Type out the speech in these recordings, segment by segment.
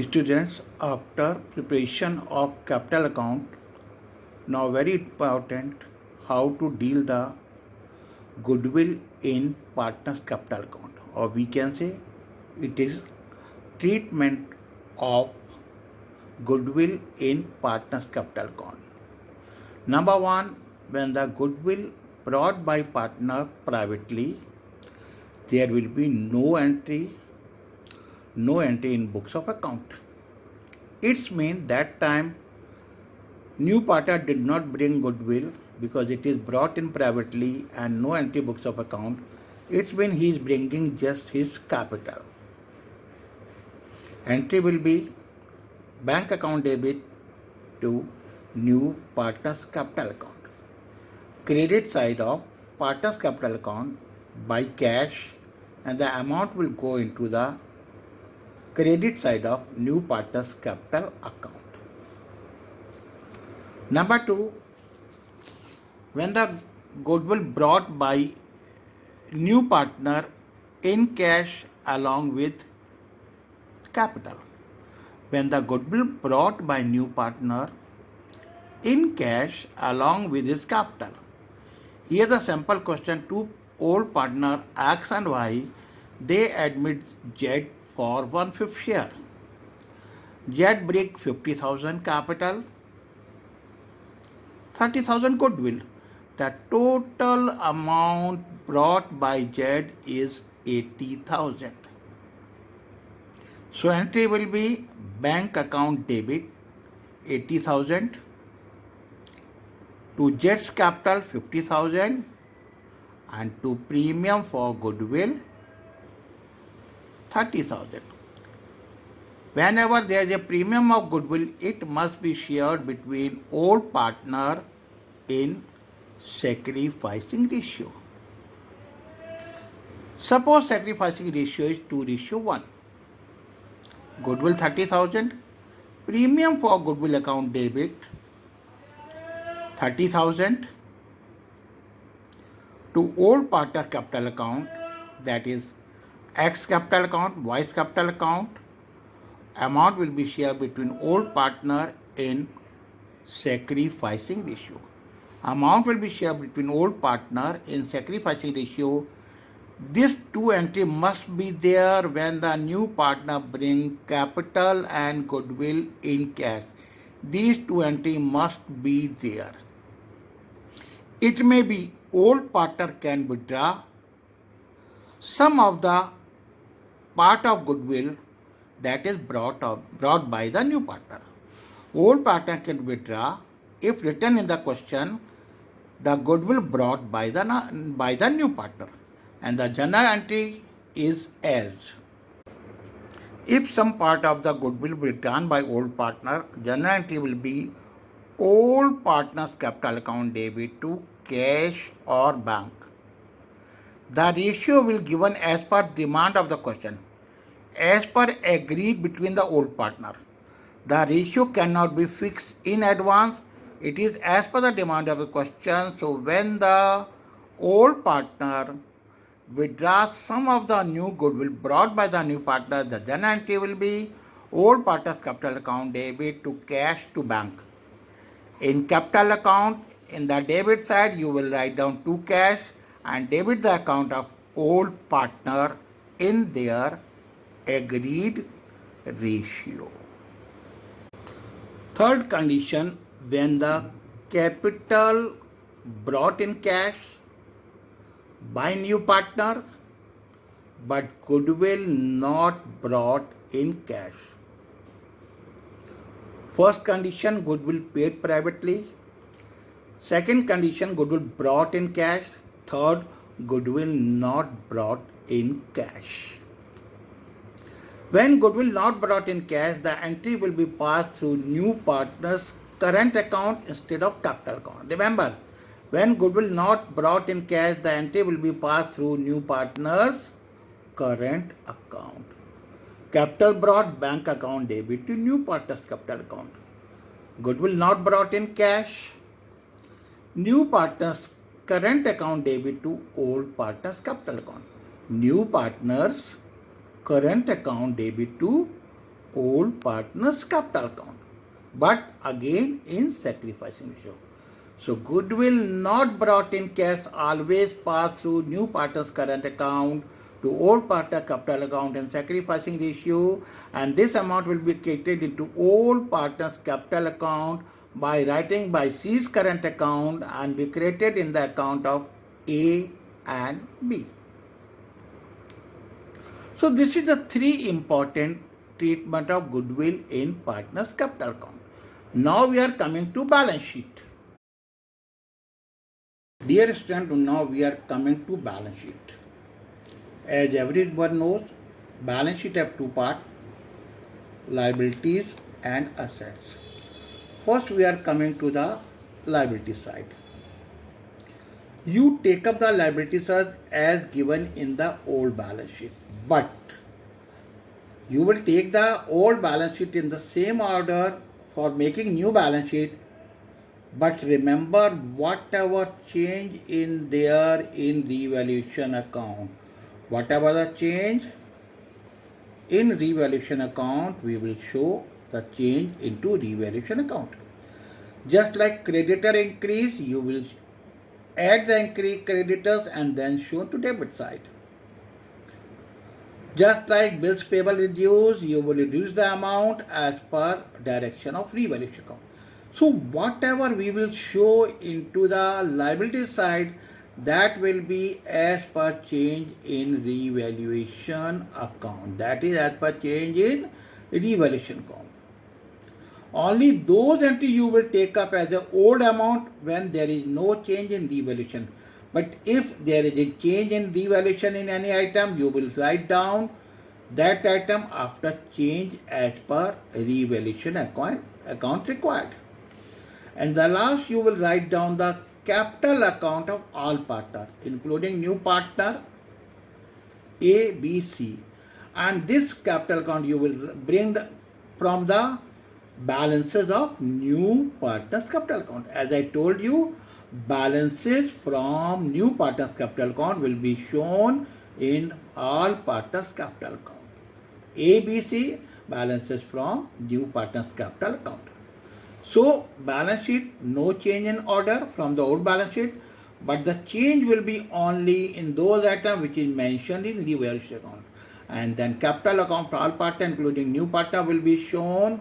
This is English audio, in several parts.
Students, after preparation of capital account, now very important how to deal the goodwill in partners capital account, or we can say it is treatment of goodwill in partners capital account. Number one, when the goodwill brought by partner privately, there will be no entry in books of account. It's mean that time new partner did not bring goodwill because it is brought in privately and no entry books of account. It's mean he is bringing just his capital. Entry will be bank account debit to new partner's capital account. Credit side of partner's capital account by cash, and the amount will go into the credit side of new partner's capital account. Number two, when the goodwill brought by new partner in cash along with capital. When the goodwill brought by new partner in cash along with his capital. Here the sample question: two old partner X and Y, they admit Z for 1/5 share. Z bring 50,000 capital, 30,000 goodwill. The total amount brought by Z is 80,000. So entry will be bank account debit 80,000 to Z's capital 50,000 and to premium for goodwill 30,000. Whenever there is a premium of goodwill, it must be shared between all partner in sacrificing ratio. Suppose sacrificing ratio is 2:1. Goodwill 30,000, premium for goodwill account debit 30,000 to all partner capital account, that is X capital account, Y's capital account. Amount will be shared between all partner in sacrificing ratio. Amount will be shared between all partner in sacrificing ratio. These two entry must be there when the new partner bring capital and goodwill in cash. These two entry must be there. It may be old partner can withdraw some of the part of goodwill that is brought by the new partner. Old partner can withdraw if written in the question the goodwill brought by the new partner, and the journal entry is as. If some part of the goodwill will be done by old partner, journal entry will be old partner's capital account debit to cash or bank. The ratio will given as per demand of the question, as per agreed between the old partner. The ratio cannot be fixed in advance. It is as per the demand of the question. So when the old partner withdraws some of the new goodwill brought by the new partner, the journal entry will be old partner's capital account debit to cash to bank. In capital account, in the debit side, you will write down to cash and debit the account of old partner in their agreed ratio. Third condition, when the capital brought in cash by new partner but goodwill not brought in cash. First condition, goodwill paid privately. Second condition, goodwill brought in cash. Third, goodwill not brought in cash. When goodwill not brought in cash, the entry will be passed through new partner's current account instead of capital account. Remember, when goodwill not brought in cash, the entry will be passed through new partner's current account. Capital brought bank account debit to new partner's capital account. Goodwill not brought in cash, new partner's current account debit to old partner's capital account. New partner's current account debit to old partner's capital account, but again in sacrificing ratio. So goodwill not brought in cash always pass through new partner's current account to old partner capital account and sacrificing ratio, and this amount will be credited into old partner's capital account by writing by C's current account and be credited in the account of A and B. So this is the three important treatment of goodwill in partner's capital account. Now we are coming to balance sheet. Dear student, now we are coming to balance sheet. As everyone knows, balance sheet have two parts, liabilities and assets. First we are coming to the liability side. You take up the liability side as given in the old balance sheet, but you will take the old balance sheet in the same order for making new balance sheet. But remember, whatever change in there in revaluation account, whatever the change in revaluation account, we will show the change into revaluation account. Just like creditor increase, you will add the increased creditors and then show to debit side. Just like bills payable reduce, you will reduce the amount as per direction of revaluation account. So whatever we will show into the liability side, that will be as per change in revaluation account. That is as per change in revaluation account. Only those entries you will take up as an old amount when there is no change in revaluation. But if there is a change in revaluation in any item, you will write down that item after change as per revaluation account required. And the last, you will write down the capital account of all partners, including new partner A, B, C. And this capital account you will bring from the balances of new partners capital account. As I told you, balances from new partners capital account will be shown in all partners capital account. A, B, C, balances from new partners capital account. So balance sheet, no change in order from the old balance sheet, but the change will be only in those items which is mentioned in revaluation account. And then capital account for all partner including new partner will be shown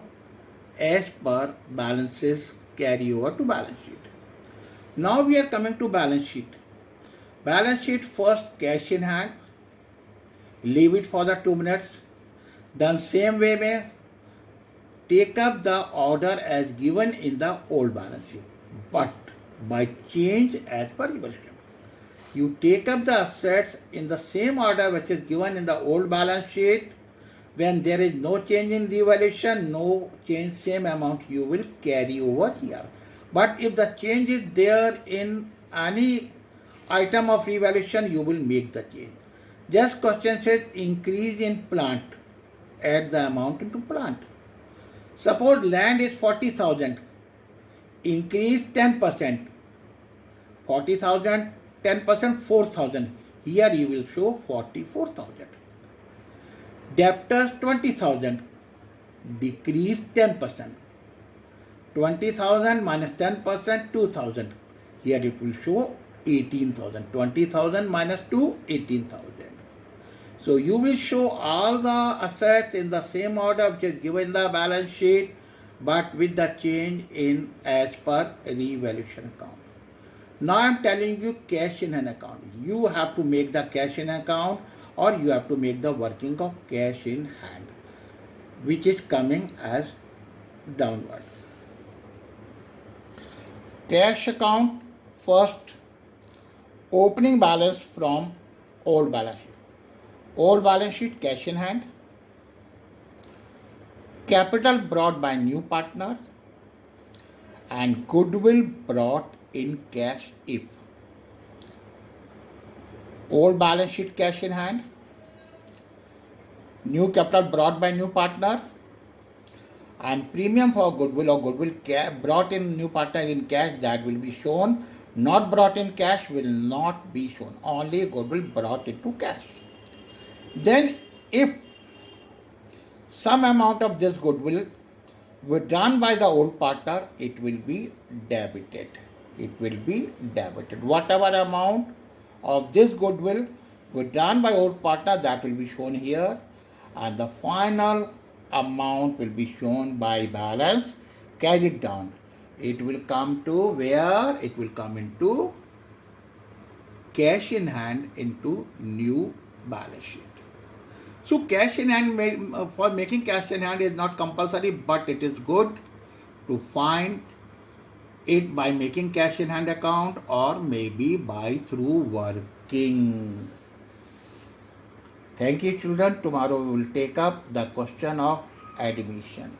as per balances carry over to balance sheet. Now we are coming to balance sheet. Balance sheet, first cash in hand, leave it for the 2 minutes. Then same way may take up the order as given in the old balance sheet, but by change as per revaluation. You take up the assets in the same order which is given in the old balance sheet. When there is no change in revaluation, no change, same amount you will carry over here. But if the change is there in any item of revaluation, you will make the change. Just question says increase in plant, add the amount into plant. Suppose land is 40,000, increase 10%. 40,000, 10%, 4,000. Here you will show 44,000. Debtors 20,000, decrease 10%. 20,000 minus 10%, 2,000. Here it will show 18,000. 20,000 minus 2, 18,000. So you will show all the assets in the same order which is given in the balance sheet, but with the change in as per revaluation account. Now I am telling you cash in an account. You have to make the cash in account or you have to make the working of cash in hand, which is coming as downward. Cash account, first opening balance from old balance sheet. Old balance sheet, cash in hand. Capital brought by new partner and goodwill brought in cash if. Old balance sheet, cash in hand. New capital brought by new partner and premium for goodwill or goodwill brought in new partner in cash, that will be shown. Not brought in cash will not be shown. Only goodwill brought into cash. Then if some amount of this goodwill withdrawn by the old partner, it will be debited. It will be debited. Whatever amount of this goodwill withdrawn by old partner, that will be shown here, and the final amount will be shown by balance. Carry it down. It will come to where? It will come into cash in hand into new balance sheet. So cash in hand, for making cash in hand is not compulsory, but it is good to find it by making cash in hand account or maybe by through working. Thank you children. Tomorrow we will take up the question of admission.